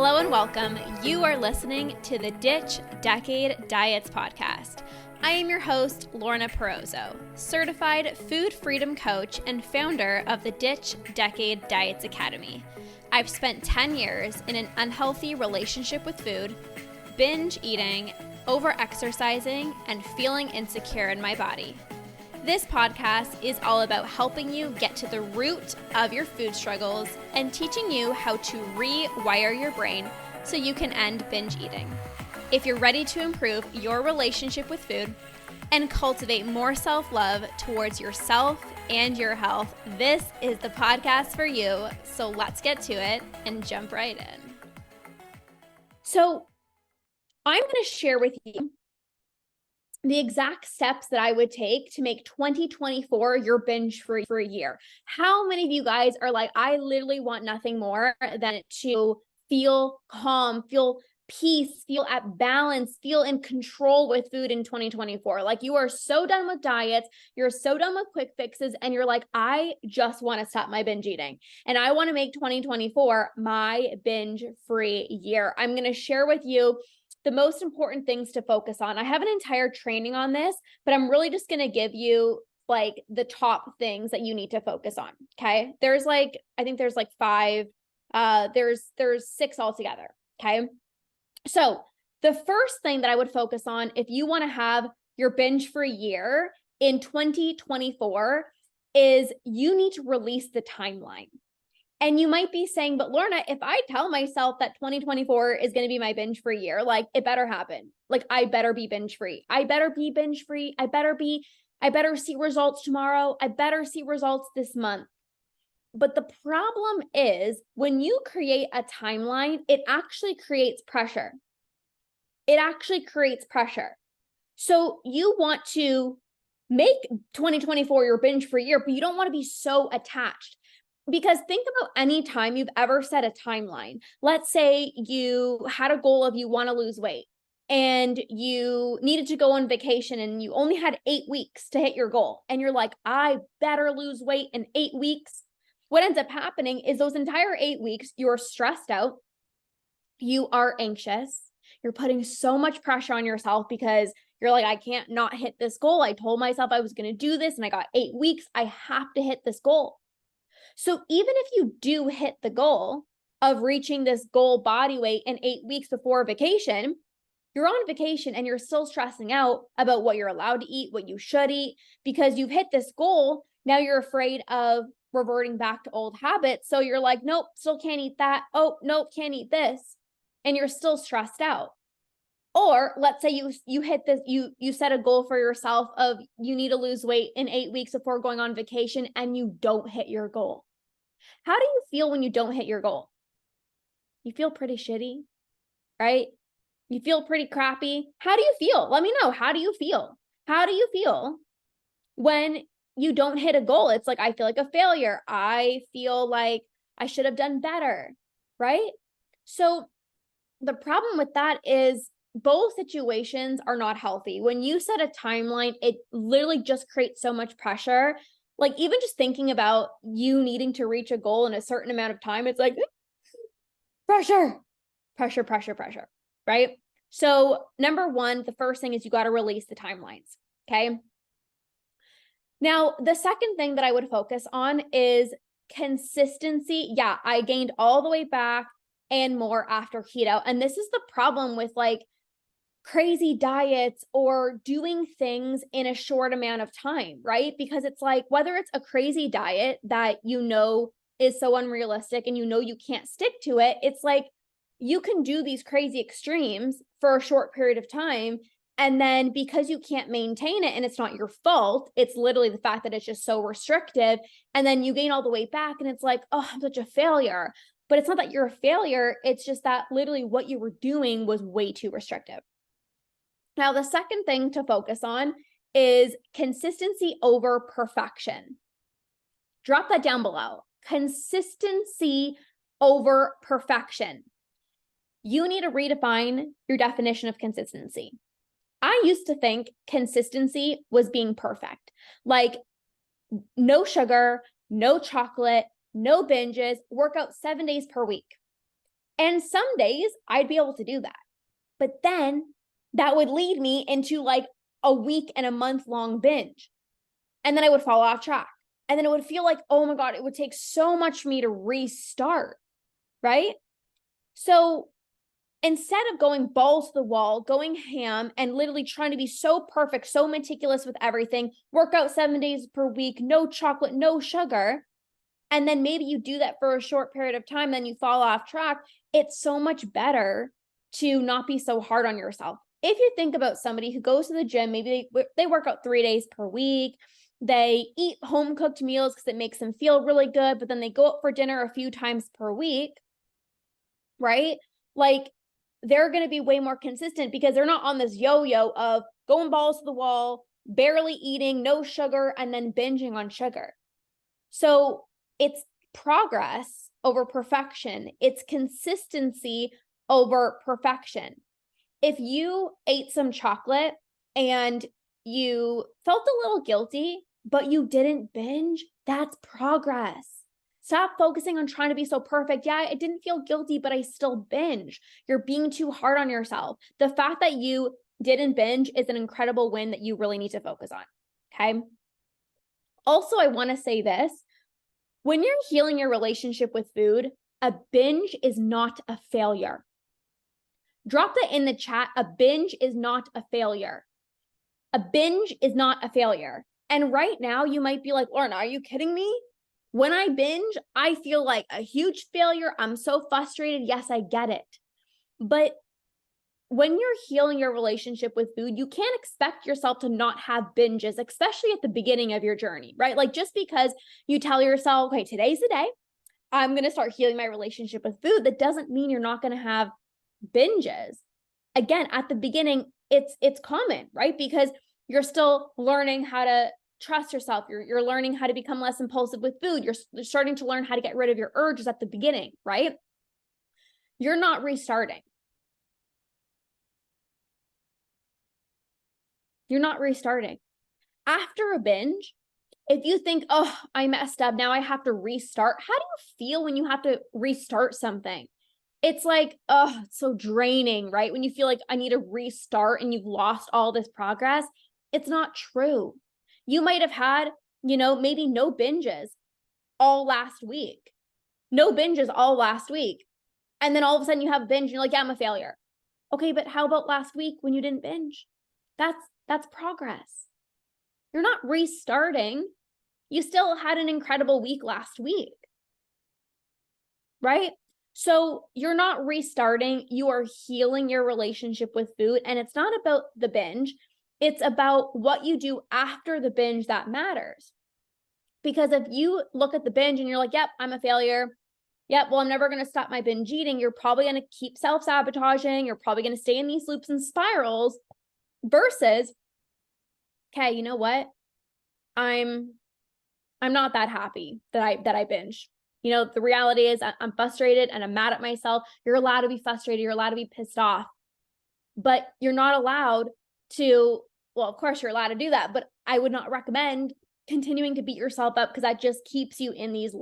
Hello and welcome. You are listening to the Ditch Decade Diets podcast. I am your host, Lorna, certified food freedom coach and founder of the Ditch Decade Diets Academy. I've spent 10 years in an unhealthy relationship with food, binge eating, over-exercising, and feeling insecure in my body. This podcast is all about helping you get to the root of your food struggles and teaching you how to rewire your brain so you can end binge eating. If you're ready to improve your relationship with food and cultivate more self-love towards yourself and your health, this is the podcast for you. So let's get to it and jump right in. So I'm going to share with you the exact steps that I would take to make 2024 your binge free for a year. How many of you guys are like, I literally want nothing more than to feel calm, feel peace, feel at balance, feel in control with food in 2024. Like you are so done with diets, you're so done with quick fixes, and you're like, I just want to stop my binge eating. And I want to make 2024 my binge free year. I'm going to share with you the most important things to focus on. I have an entire training on this, but I'm really just going to give you like the top things that you need to focus on. Okay. I think there's like five, there's six altogether. Okay. So the first thing that I would focus on if you want to have your binge free year in 2024 is you need to release the timeline. And you might be saying, but Lorna, if I tell myself that 2024 is going to be my binge free year, like it better happen. Like I better be binge free. I better be binge free. I better see results tomorrow. I better see results this month. But the problem is when you create a timeline, it actually creates pressure. It actually creates pressure. So you want to make 2024 your binge free year, but you don't want to be so attached. Because think about any time you've ever set a timeline. Let's say you had a goal of you want to lose weight and you needed to go on vacation and you only had 8 weeks to hit your goal. And you're like, I better lose weight in 8 weeks. What ends up happening is those entire 8 weeks, you're stressed out. You are anxious. You're putting so much pressure on yourself because you're like, I can't not hit this goal. I told myself I was going to do this and I got 8 weeks. I have to hit this goal. So even if you do hit the goal of reaching this goal body weight in 8 weeks before vacation, you're on vacation and you're still stressing out about what you're allowed to eat, what you should eat, because you've hit this goal. Now you're afraid of reverting back to old habits. So you're like, nope, still can't eat that. Oh, nope, can't eat this. And you're still stressed out. Or let's say you hit this, you set a goal for yourself of you need to lose weight in 8 weeks before going on vacation and you don't hit your goal. How do you feel when you don't hit your goal? You feel pretty shitty, right? You feel pretty crappy. How do you feel? Let me know. How do you feel? How do you feel when you don't hit a goal? It's like, I feel like a failure. I feel like I should have done better, right? So the problem with that is both situations are not healthy. When you set a timeline, it literally just creates so much pressure. Like even just thinking about you needing to reach a goal in a certain amount of time, it's like pressure, right? So number one, the first thing is you got to release the timelines. Okay. Now, the second thing that I would focus on is consistency. Yeah, I gained all the way back and more after keto. And this is the problem with like crazy diets or doing things in a short amount of time, right? Because it's like, whether it's a crazy diet that you know is so unrealistic and you know you can't stick to it, it's like you can do these crazy extremes for a short period of time. And then because you can't maintain it and it's not your fault, it's literally the fact that it's just so restrictive. And then you gain all the weight back and it's like, oh, I'm such a failure. But it's not that you're a failure. It's just that literally what you were doing was way too restrictive. Now, the second thing to focus on is consistency over perfection. Drop that down below. Consistency over perfection. You need to redefine your definition of consistency. I used to think consistency was being perfect. Like no sugar, no chocolate, no binges, work out 7 days per week. And some days I'd be able to do that. But then that would lead me into like a week and a month long binge. And then I would fall off track. And then it would feel like, oh my God, it would take so much for me to restart, right? So instead of going balls to the wall, going ham, and literally trying to be so perfect, so meticulous with everything, work out 7 days per week, no chocolate, no sugar, and then maybe you do that for a short period of time, then you fall off track, it's so much better to not be so hard on yourself. If you think about somebody who goes to the gym, maybe they work out 3 days per week, they eat home-cooked meals because it makes them feel really good, but then they go out for dinner a few times per week, right? Like, they're going to be way more consistent because they're not on this yo-yo of going balls to the wall, barely eating, no sugar, and then binging on sugar. So it's progress over perfection. It's consistency over perfection. If you ate some chocolate and you felt a little guilty, but you didn't binge, that's progress. Stop focusing on trying to be so perfect. Yeah, I didn't feel guilty, but I still binge. You're being too hard on yourself. The fact that you didn't binge is an incredible win that you really need to focus on. Okay. Also, I want to say this. When you're healing your relationship with food, a binge is not a failure. Drop that in the chat. A binge is not a failure. A binge is not a failure. And right now you might be like, Lorna, are you kidding me? When I binge, I feel like a huge failure. I'm so frustrated. Yes, I get it. But when you're healing your relationship with food, you can't expect yourself to not have binges, especially at the beginning of your journey, right? Like just because you tell yourself, okay, today's the day, I'm going to start healing my relationship with food, that doesn't mean you're not going to have binges. Again, at the beginning, it's common, right? Because you're still learning how to trust yourself. You're learning how to become less impulsive with food. You're starting to learn how to get rid of your urges at the beginning, right? You're not restarting. You're not restarting. After a binge, if you think, oh, I messed up, now I have to restart. How do you feel when you have to restart something? It's like, oh, it's so draining, right? When you feel like I need to restart and you've lost all this progress. It's not true. You might have had, maybe no binges all last week. No binges all last week. And then all of a sudden you have a binge and you're like, yeah, I'm a failure. Okay, but how about last week when you didn't binge? That's progress. You're not restarting. You still had an incredible week last week, right? So you're not restarting. You are healing your relationship with food. And it's not about the binge. It's about what you do after the binge that matters. Because if you look at the binge and you're like, yep, I'm a failure. Yep, well, I'm never going to stop my binge eating. You're probably going to keep self-sabotaging. You're probably going to stay in these loops and spirals versus, okay, you know what? I'm not that happy that I binge. The reality is I'm frustrated and I'm mad at myself. You're allowed to be frustrated. You're allowed to be pissed off, but you're not allowed to, well, of course you're allowed to do that, but I would not recommend continuing to beat yourself up because that just keeps you in these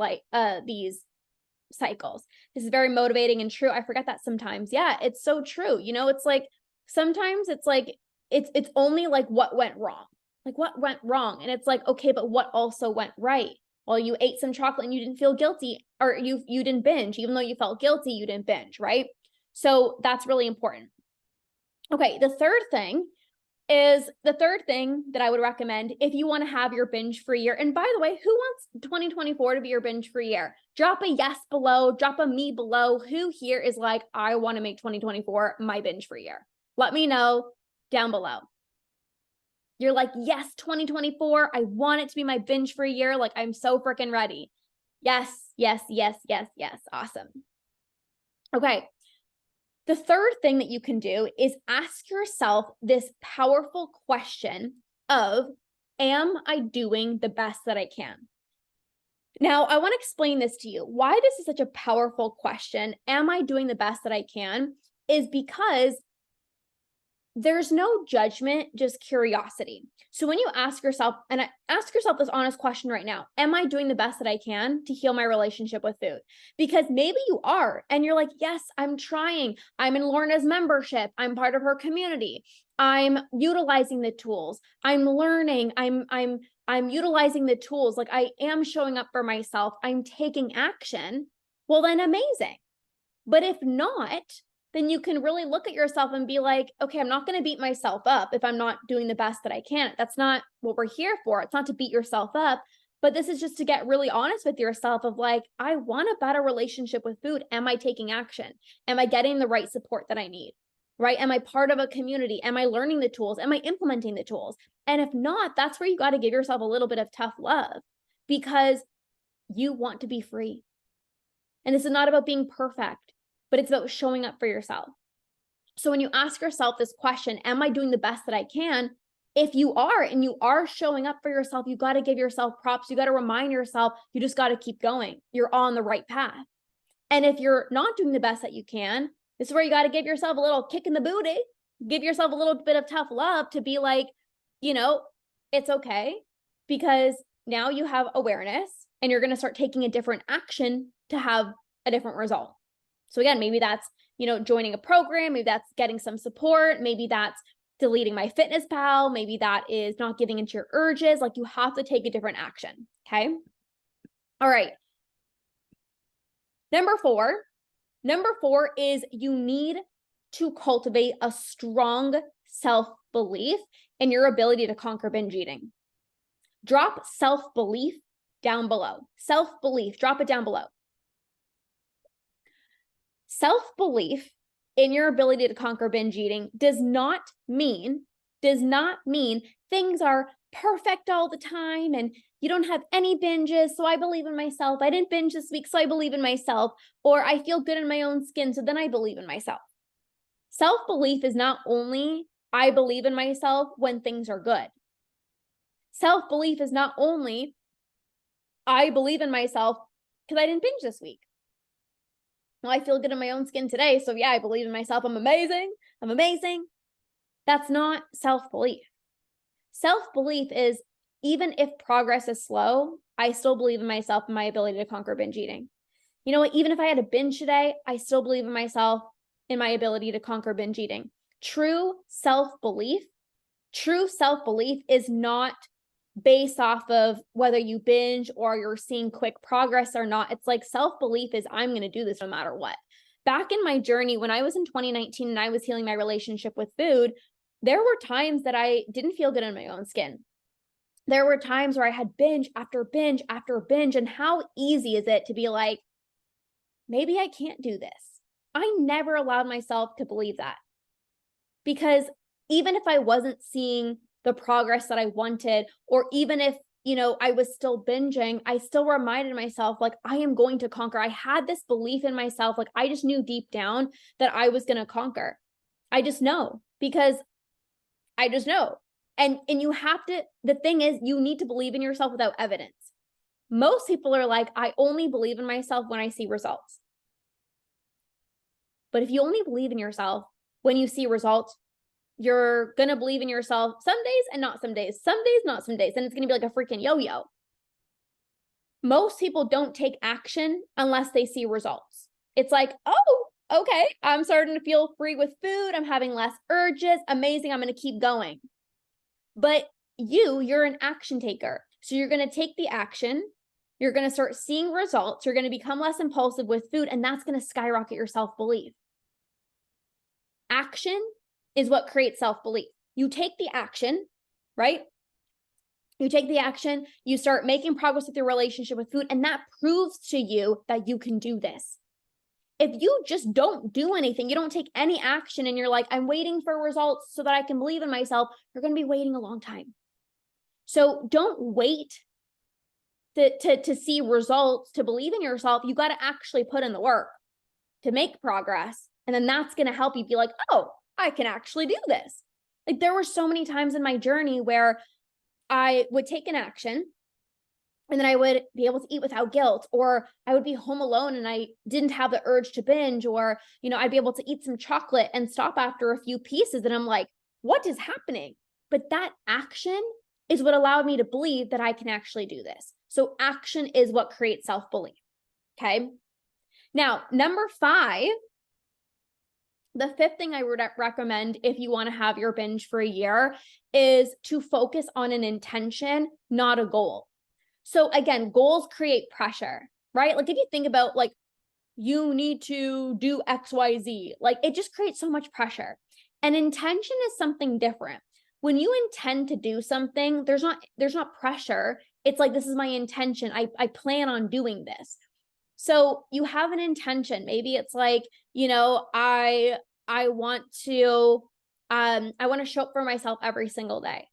cycles. This is very motivating and true. I forget that sometimes. Yeah, it's so true. It's like, sometimes it's like, it's only like what went wrong. Like what went wrong? And it's like, okay, but what also went right? Well, you ate some chocolate and you didn't feel guilty, or you didn't binge. Even though you felt guilty, you didn't binge, right? So that's really important. Okay, the third thing that I would recommend if you want to have your binge-free year. And by the way, who wants 2024 to be your binge-free year? Drop a yes below, drop a me below. Who here is like, I want to make 2024 my binge-free year? Let me know down below. You're like, yes, 2024, I want it to be my binge-free year. Like, I'm so freaking ready. Yes, yes, yes, yes, yes. Awesome. Okay. The third thing that you can do is ask yourself this powerful question of, am I doing the best that I can? Now, I want to explain this to you. Why this is such a powerful question, am I doing the best that I can, is because there's no judgment, just curiosity. So when you ask yourself, and ask yourself this honest question right now, am I doing the best that I can to heal my relationship with food? Because maybe you are, and you're like, yes, I'm trying. I'm in Lorna's membership. I'm part of her community. I'm utilizing the tools. I'm learning. I'm utilizing the tools. Like, I am showing up for myself. I'm taking action. Well, then amazing. But if not, then you can really look at yourself and be like, okay, I'm not going to beat myself up if I'm not doing the best that I can. That's not what we're here for. It's not to beat yourself up, but this is just to get really honest with yourself of like, I want a better relationship with food. Am I taking action? Am I getting the right support that I need? Right? Am I part of a community? Am I learning the tools? Am I implementing the tools? And if not, that's where you got to give yourself a little bit of tough love, because you want to be free. And this is not about being perfect, but it's about showing up for yourself. So when you ask yourself this question, am I doing the best that I can? If you are, and you are showing up for yourself, you got to give yourself props. You got to remind yourself, you just got to keep going. You're on the right path. And if you're not doing the best that you can, this is where you got to give yourself a little kick in the booty, give yourself a little bit of tough love to be like, it's okay, because now you have awareness and you're going to start taking a different action to have a different result. So again, maybe that's, joining a program, maybe that's getting some support, maybe that's deleting MyFitnessPal, maybe that is not giving into your urges. Like, you have to take a different action. Okay. All right. Number four is you need to cultivate a strong self-belief in your ability to conquer binge eating. Drop self-belief down below. Self-belief, drop it down below. Self-belief in your ability to conquer binge eating does not mean things are perfect all the time and you don't have any binges, so I believe in myself. I didn't binge this week, so I believe in myself. Or I feel good in my own skin, so then I believe in myself. Self-belief is not only I believe in myself when things are good. Self-belief is not only I believe in myself because I didn't binge this week. Well, I feel good in my own skin today, so yeah, I believe in myself. I'm amazing. That's not self-belief. Self-belief is, even if progress is slow, I still believe in myself and my ability to conquer binge eating. You know what? Even if I had a binge today, I still believe in myself and my ability to conquer binge eating. True self-belief is not based off of whether you binge or you're seeing quick progress or not. It's like, self-belief is, I'm going to do this no matter what. Back in my journey, when I was in 2019 and I was healing my relationship with food, there were times that I didn't feel good in my own skin. There were times where I had binge after binge after binge. And how easy is it to be like, maybe I can't do this? I never allowed myself to believe that, because even if I wasn't seeing the progress that I wanted, or even if, I was still binging, I still reminded myself, like, I am going to conquer. I had this belief in myself. Like, I just knew deep down that I was going to conquer. I just know, because I just know. And you have to, the thing is, you need to believe in yourself without evidence. Most people are like, I only believe in myself when I see results. But if you only believe in yourself when you see results, you're going to believe in yourself some days and not some days, not some days. And it's going to be like a freaking yo-yo. Most people don't take action unless they see results. It's like, oh, okay, I'm starting to feel free with food. I'm having less urges. Amazing. I'm going to keep going. But you're an action taker. So you're going to take the action. You're going to start seeing results. You're going to become less impulsive with food, and that's going to skyrocket your self-belief. Action is what creates self-belief. You take the action, right? You take the action, you start making progress with your relationship with food, and that proves to you that you can do this. If you just don't do anything, you don't take any action, and you're like, I'm waiting for results so that I can believe in myself, you're going to be waiting a long time. So don't wait to see results to believe in yourself. You got to actually put in the work to make progress. And then that's going to help you be like, oh, I can actually do this. Like, there were so many times in my journey where I would take an action and then I would be able to eat without guilt, or I would be home alone and I didn't have the urge to binge, or, I'd be able to eat some chocolate and stop after a few pieces. And I'm like, what is happening? But that action is what allowed me to believe that I can actually do this. So action is what creates self-belief. Okay. Now, number 5, the 5th thing I would recommend if you want to have your binge for a year is to focus on an intention, not a goal. So again, goals create pressure, right? Like if you think about like, you need to do XYZ, like it just creates so much pressure. And intention is something different. When you intend to do something, there's not pressure. It's like, this is my intention. I plan on doing this. So you have an intention. Maybe it's like, I want to show up for myself every single day,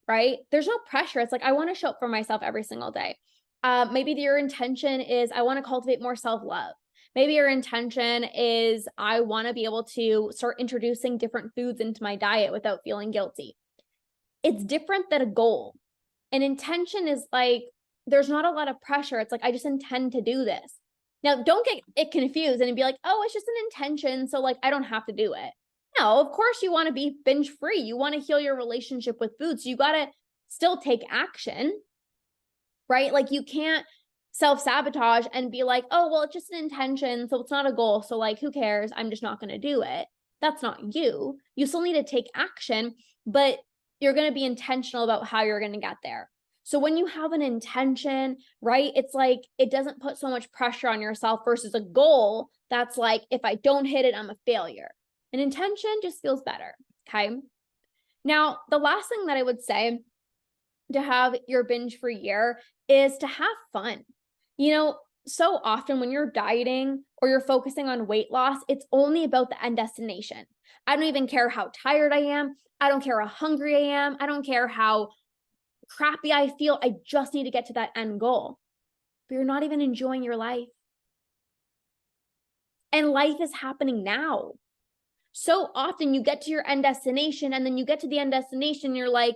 right? There's no pressure. It's like, I want to show up for myself every single day. Maybe your intention is, I want to cultivate more self-love. Maybe your intention is, I want to be able to start introducing different foods into my diet without feeling guilty. It's different than a goal. An intention is like, there's not a lot of pressure. It's like, I just intend to do this. Now, don't get it confused and be like, oh, it's just an intention, so like, I don't have to do it. No, of course you want to be binge free. You want to heal your relationship with food. So you got to still take action, right? Like you can't self-sabotage and be like, oh, well, it's just an intention, so it's not a goal. So like, who cares? I'm just not going to do it. That's not you. You still need to take action, but you're going to be intentional about how you're going to get there. So when you have an intention, right, it's like, it doesn't put so much pressure on yourself versus a goal that's like, if I don't hit it, I'm a failure. An intention just feels better, okay? Now, the last thing that I would say to have your binge free year is to have fun. So often when you're dieting or you're focusing on weight loss, it's only about the end destination. I don't even care how tired I am. I don't care how hungry I am. I don't care how crappy I feel. I just need to get to that end goal. But you're not even enjoying your life. And life is happening now. So often you get to your end destination and then you get to the end destination and you're like,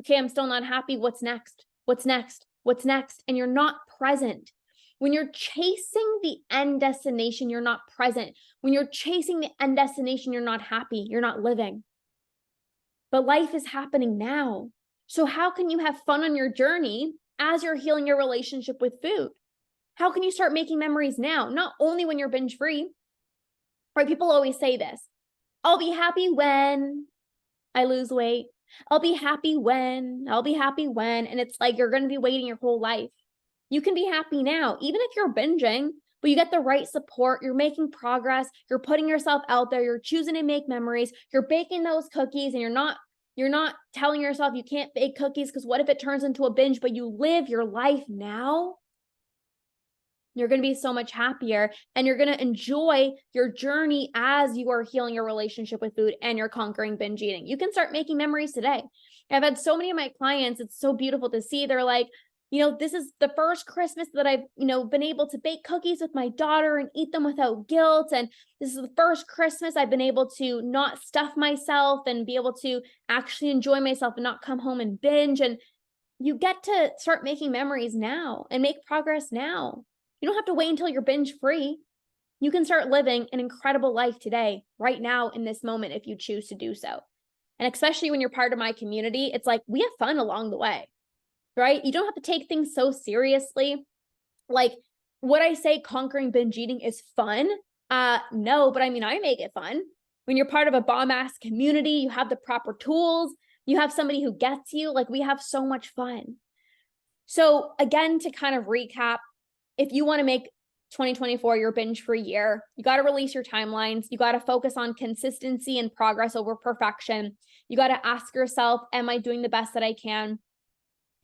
okay, I'm still not happy. What's next? What's next? What's next? And you're not present. When you're chasing the end destination, you're not present. When you're chasing the end destination, you're not happy. You're not living. But life is happening now. So how can you have fun on your journey as you're healing your relationship with food? How can you start making memories now? Not only when you're binge free, right? People always say this, I'll be happy when I lose weight. I'll be happy when. And it's like, you're going to be waiting your whole life. You can be happy now, even if you're binging, but you get the right support. You're making progress. You're putting yourself out there. You're choosing to make memories. You're baking those cookies and you're not telling yourself you can't bake cookies because what if it turns into a binge, but you live your life now? You're going to be so much happier and you're going to enjoy your journey as you are healing your relationship with food and you're conquering binge eating. You can start making memories today. I've had so many of my clients, it's so beautiful to see. They're like, this is the first Christmas that I've, been able to bake cookies with my daughter and eat them without guilt. And this is the first Christmas I've been able to not stuff myself and be able to actually enjoy myself and not come home and binge. And you get to start making memories now and make progress now. You don't have to wait until you're binge free. You can start living an incredible life today, right now, in this moment, if you choose to do so. And especially when you're part of my community, it's like we have fun along the way, right? You don't have to take things so seriously. Like, would I say conquering binge eating is fun? No, but I mean, I make it fun. When you're part of a bomb-ass community, you have the proper tools, you have somebody who gets you, like we have so much fun. So again, to kind of recap, if you want to make 2024 your binge-free year, you got to release your timelines. You got to focus on consistency and progress over perfection. You got to ask yourself, am I doing the best that I can?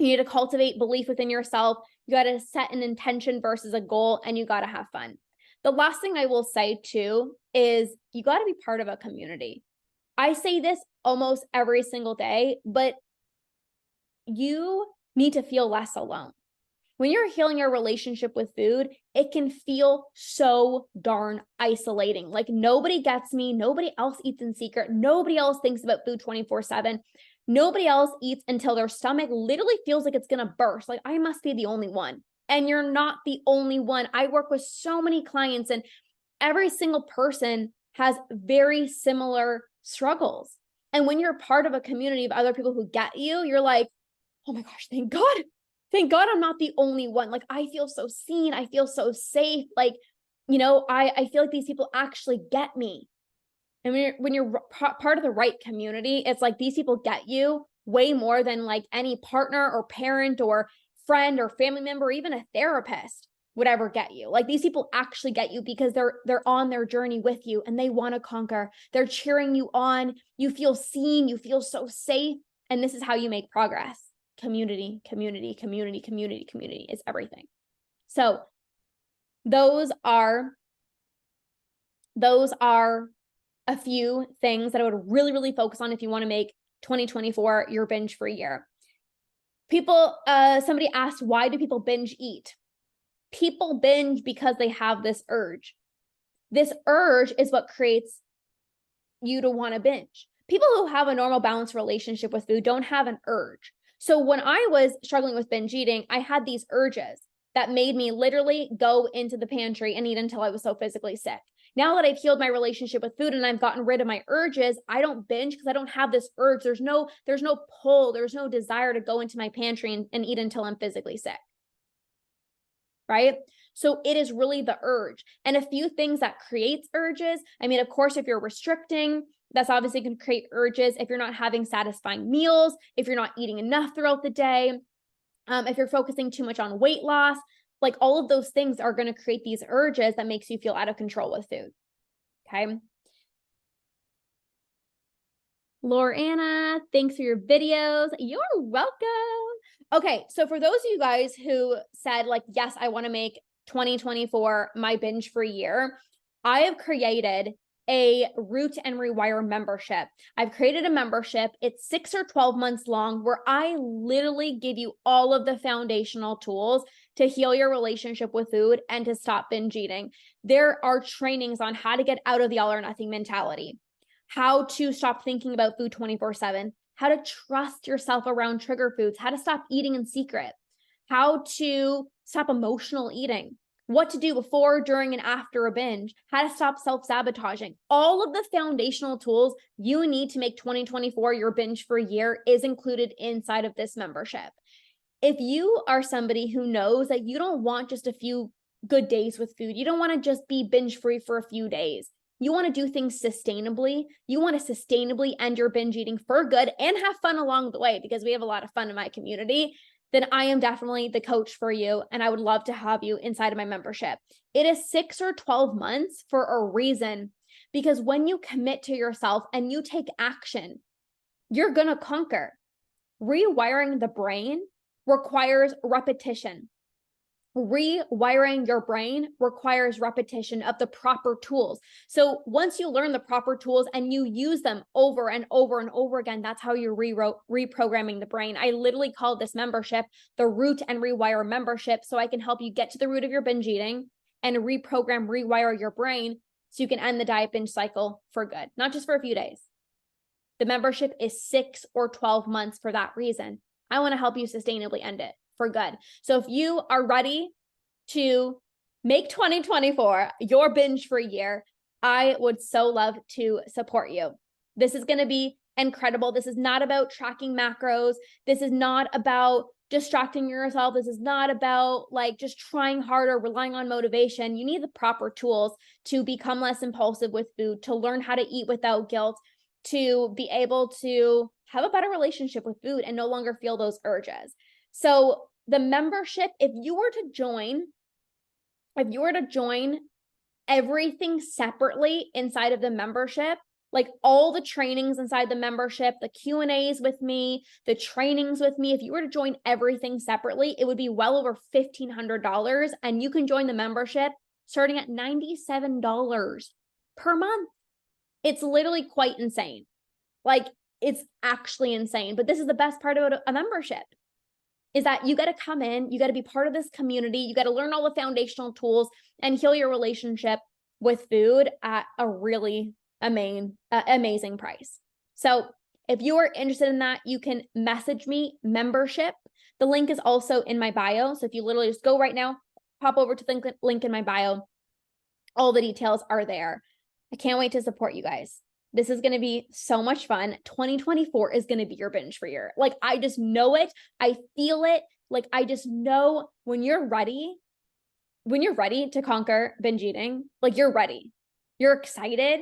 You need to cultivate belief within yourself. You got to set an intention versus a goal, and you got to have fun. The last thing I will say too is you got to be part of a community. I say this almost every single day, but you need to feel less alone. When you're healing your relationship with food, it can feel so darn isolating. Like nobody gets me. Nobody else eats in secret. Nobody else thinks about food 24/7. Nobody else eats until their stomach literally feels like it's going to burst. Like I must be the only one. And you're not the only one. I work with so many clients and every single person has very similar struggles. And when you're part of a community of other people who get you, you're like, oh my gosh, thank God. Thank God I'm not the only one. Like, I feel so seen. I feel so safe. Like, I feel like these people actually get me. And when you're part of the right community, it's like these people get you way more than like any partner or parent or friend or family member, or even a therapist would ever get you. Like, these people actually get you because they're on their journey with you and they want to conquer. They're cheering you on. You feel seen. You feel so safe. And this is how you make progress. Community, community, community, community, community is everything. So those are a few things that I would really, really focus on if you want to make 2024 your binge-free year. Somebody asked, why do people binge eat? People binge because they have this urge. This urge is what creates you to want to binge. People who have a normal, balanced relationship with food don't have an urge. So when I was struggling with binge eating, I had these urges that made me literally go into the pantry and eat until I was so physically sick. Now that I've healed my relationship with food and I've gotten rid of my urges, I don't binge because I don't have this urge. There's no pull. There's no desire to go into my pantry and eat until I'm physically sick. Right? So it is really the urge. And a few things that creates urges. I mean, of course, if you're restricting, that's obviously going to create urges. If you're not having satisfying meals, if you're not eating enough throughout the day, if you're focusing too much on weight loss, like all of those things are going to create these urges that makes you feel out of control with food. Okay. Lorna, thanks for your videos. You're welcome. Okay. So for those of you guys who said like, yes, I want to make 2024 my binge-free year, I have created a Root and Rewire membership. I've created a membership. It's 6 or 12 months long where I literally give you all of the foundational tools to heal your relationship with food and to stop binge eating. There are trainings on how to get out of the all or nothing mentality, how to stop thinking about food 24/7, how to trust yourself around trigger foods, how to stop eating in secret, how to stop emotional eating, what to do before, during, and after a binge, how to stop self-sabotaging. All of the foundational tools you need to make 2024 your binge-free year is included inside of this membership. If you are somebody who knows that you don't want just a few good days with food, you don't want to just be binge-free for a few days, you want to do things sustainably, you want to sustainably end your binge eating for good and have fun along the way, because we have a lot of fun in my community, then I am definitely the coach for you. And I would love to have you inside of my membership. It is 6 or 12 months for a reason, because when you commit to yourself and you take action, you're going to conquer. Rewiring the brain requires repetition. Rewiring your brain requires repetition of the proper tools. So once you learn the proper tools and you use them over and over and over again, that's how you're reprogramming the brain. I literally call this membership the Root and Rewire membership, so I can help you get to the root of your binge eating and rewire your brain so you can end the diet binge cycle for good, not just for a few days. The membership is 6 or 12 months for that reason. I want to help you sustainably end it for good. So if you are ready to make 2024 your binge-free year, I would so love to support you. This is going to be incredible. This is not about tracking macros. This is not about distracting yourself. This is not about like just trying harder, relying on motivation. You need the proper tools to become less impulsive with food, to learn how to eat without guilt, to be able to have a better relationship with food and no longer feel those urges. So the membership, if you were to join everything separately inside of the membership, like all the trainings inside the membership, the Q&As with me, the trainings with me, if you were to join everything separately, it would be well over $1,500, and you can join the membership starting at $97 per month. It's literally quite insane. Like, it's actually insane. But this is the best part about a membership, is that you got to come in, you got to be part of this community, you got to learn all the foundational tools and heal your relationship with food at a really amazing price. So if you are interested in that, you can message me membership. The link is also in my bio. So if you literally just go right now, pop over to the link in my bio, all the details are there. I can't wait to support you guys. This is going to be so much fun. 2024 is going to be your binge free year. Like, I just know it. I feel it. Like, I just know when you're ready to conquer binge eating, like, you're ready, you're excited,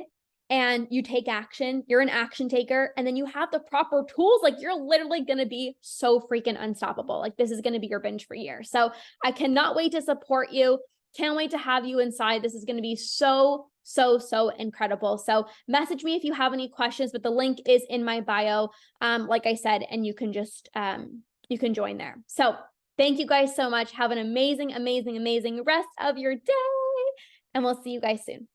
and you take action, you're an action taker, and then you have the proper tools, like, you're literally going to be so freaking unstoppable. Like, this is going to be your binge free year. So I cannot wait to support you. Can't wait to have you inside. This is going to be so incredible. So message me if you have any questions, but the link is in my bio, like I said, and you can just, you can join there. So thank you guys so much. Have an amazing rest of your day, and we'll see you guys soon.